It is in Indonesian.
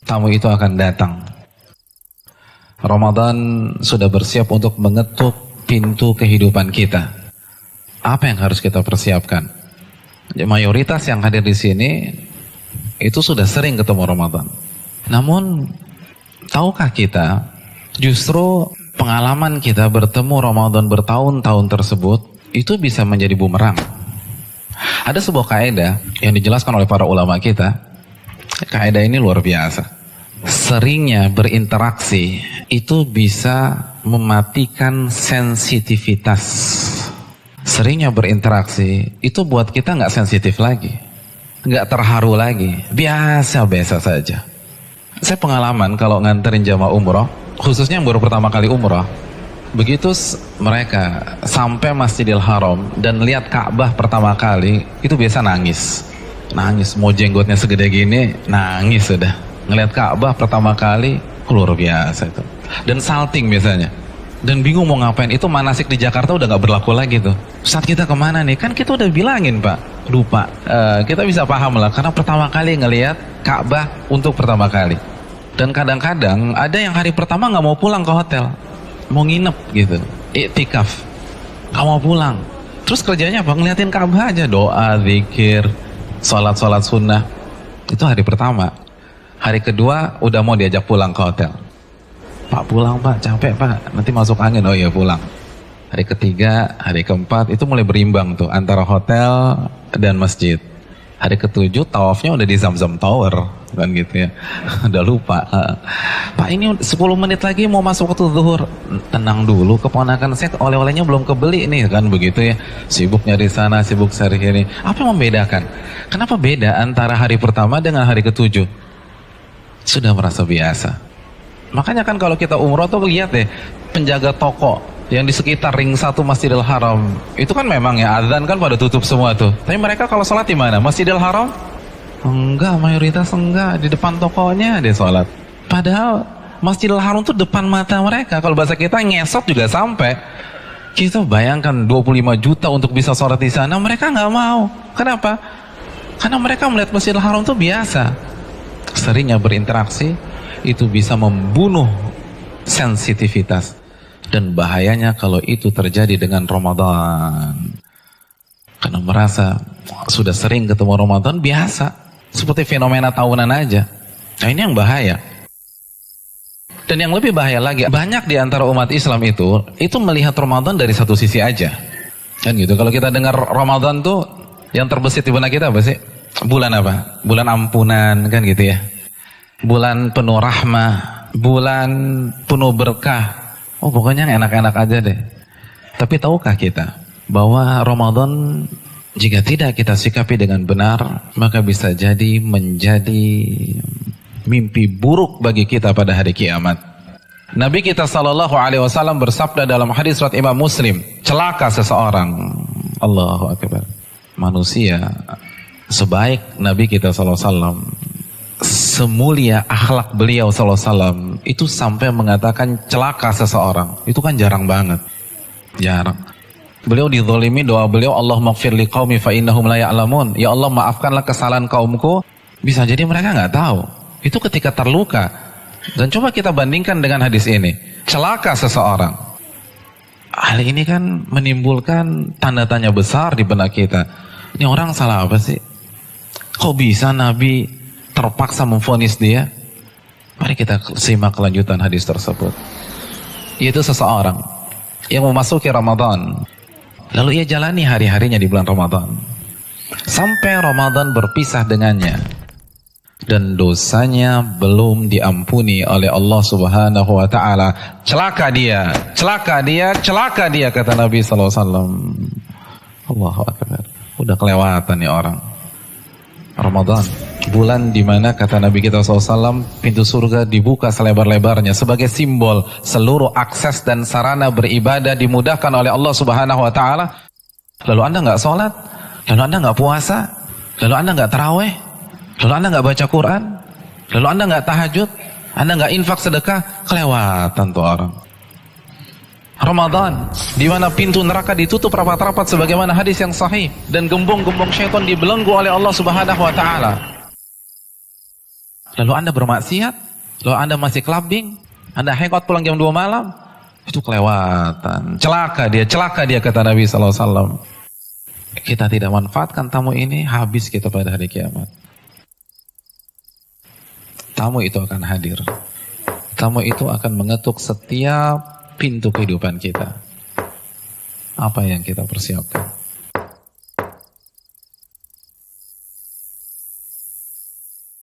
tamu itu akan datang. Ramadan sudah bersiap untuk mengetuk pintu kehidupan kita. Apa yang harus kita persiapkan? Mayoritas yang hadir di sini itu sudah sering ketemu Ramadan. Namun, tahukah kita justru pengalaman kita bertemu Ramadan bertahun-tahun tersebut itu bisa menjadi bumerang. Ada sebuah kaidah yang dijelaskan oleh para ulama kita. Kaidah ini luar biasa. Seringnya berinteraksi itu bisa mematikan sensitivitas. Seringnya berinteraksi itu buat kita nggak sensitif lagi, nggak terharu lagi, biasa-biasa saja. Saya pengalaman kalau nganterin jamaah umroh, khususnya yang baru pertama kali umroh, begitu mereka sampai Masjidil Haram dan lihat Ka'bah pertama kali, itu biasa nangis. Nangis, mau jenggotnya segede gini, nangis sudah. Ngelihat Ka'bah pertama kali, luar biasa itu. Dan salting biasanya. Dan bingung mau ngapain. Itu manasik di Jakarta udah gak berlaku lagi tuh. Ustaz, kita kemana nih? Kan kita udah bilangin Pak. Lupa. Kita bisa paham lah. Karena pertama kali ngelihat Ka'bah untuk pertama kali. Dan kadang-kadang ada yang hari pertama gak mau pulang ke hotel. Mau nginep gitu. Iktikaf. Gak mau pulang. Terus kerjanya apa? Ngeliatin Ka'bah aja. Doa, zikir, sholat sunnah. Itu hari pertama. Hari kedua udah mau diajak pulang ke hotel. Pak, pulang Pak, capek Pak, nanti masuk angin. Oh iya, pulang. Hari ketiga, hari keempat itu mulai berimbang tuh antara hotel dan masjid. Hari ketujuh tawafnya udah di Zamzam Tower, kan gitu ya. Udah lupa. Pak, ini 10 menit lagi mau masuk waktu zuhur. Tenang dulu, keponakan saya oleh-olehnya belum kebeli nih, kan begitu ya. Sibuk nyari sana, sibuk cari sini. Apa yang membedakan? Kenapa beda antara hari pertama dengan hari ketujuh? Sudah merasa biasa. Makanya kan kalau kita umroh tuh lihat deh, penjaga toko yang di sekitar ring 1 Masjidil Haram, itu kan memang ya azan kan pada tutup semua tuh. Tapi mereka kalau sholat di mana? Masjidil Haram? Enggak, mayoritas enggak, di depan tokonya dia sholat. Padahal Masjidil Haram tuh depan mata mereka. Kalau bahasa kita ngesot juga sampai. Kita bayangkan 25 juta untuk bisa sholat di sana, mereka nggak mau. Kenapa? Karena mereka melihat Masjidil Haram tuh biasa. Seringnya berinteraksi itu bisa membunuh sensitivitas. Dan bahayanya kalau itu terjadi dengan Ramadan. Karena merasa sudah sering ketemu Ramadan, biasa. Seperti fenomena tahunan aja. Nah, ini yang bahaya. Dan yang lebih bahaya lagi, banyak di antara umat Islam itu melihat Ramadan dari satu sisi aja. Kan gitu. Kalau kita dengar Ramadan tuh, yang terbesit di benak kita apa sih? Bulan apa? Bulan ampunan, kan gitu ya. Bulan penuh rahmah, bulan penuh berkah. Oh, pokoknya enak-enak aja deh. Tapi tahukah kita bahwa Ramadan jika tidak kita sikapi dengan benar, maka bisa jadi menjadi mimpi buruk bagi kita pada hari kiamat. Nabi kita SAW bersabda dalam hadis riwayat Imam Muslim, celaka seseorang. Allahu Akbar. Manusia sebaik Nabi kita SAW, semulia akhlak beliau SAW, itu sampai mengatakan celaka seseorang. Itu kan jarang banget. Jarang. Beliau dizalimi, doa beliau, Allahumma ighfir liqaumi fa innahum la ya'lamun. Ya Allah, maafkanlah kesalahan kaumku. Bisa jadi mereka nggak tahu. Itu ketika terluka. Dan coba kita bandingkan dengan hadis ini. Celaka seseorang. Hal ini kan menimbulkan tanda tanya besar di benak kita. Ini orang salah apa sih? Kok bisa Nabi terpaksa memvonis dia? Mari kita simak kelanjutan hadis tersebut. Yaitu seseorang yang memasuki Ramadan, lalu ia jalani hari-harinya di bulan Ramadan sampai Ramadan berpisah dengannya, dan dosanya belum diampuni oleh Allah Subhanahu wa taala. Celaka dia, celaka dia, celaka dia, kata Nabi sallallahu alaihi wasallam. Allahu Akbar. Udah kelewatan nih orang. Ramadan, bulan dimana kata Nabi kita SAW, pintu surga dibuka selebar-lebarnya sebagai simbol seluruh akses dan sarana beribadah dimudahkan oleh Allah Subhanahu wa taala. Lalu Anda nggak sholat, lalu Anda nggak puasa, lalu Anda nggak taraweh, lalu Anda nggak baca Quran, lalu Anda nggak tahajud, Anda nggak infak sedekah, kelewatan tuh orang. Ramadan, di mana pintu neraka ditutup rapat-rapat sebagaimana hadis yang sahih, dan gembong-gembong syaitan dibelenggu oleh Allah Subhanahu wa taala. Lalu Anda bermaksiat, lalu Anda masih clubbing, Anda hangout pulang jam 2 malam, itu kelewatan. Celaka dia kata Nabi SAW. Kita tidak manfaatkan tamu ini, habis kita pada hari kiamat. Tamu itu akan hadir. Tamu itu akan mengetuk setiap pintu kehidupan kita. Apa yang kita persiapkan?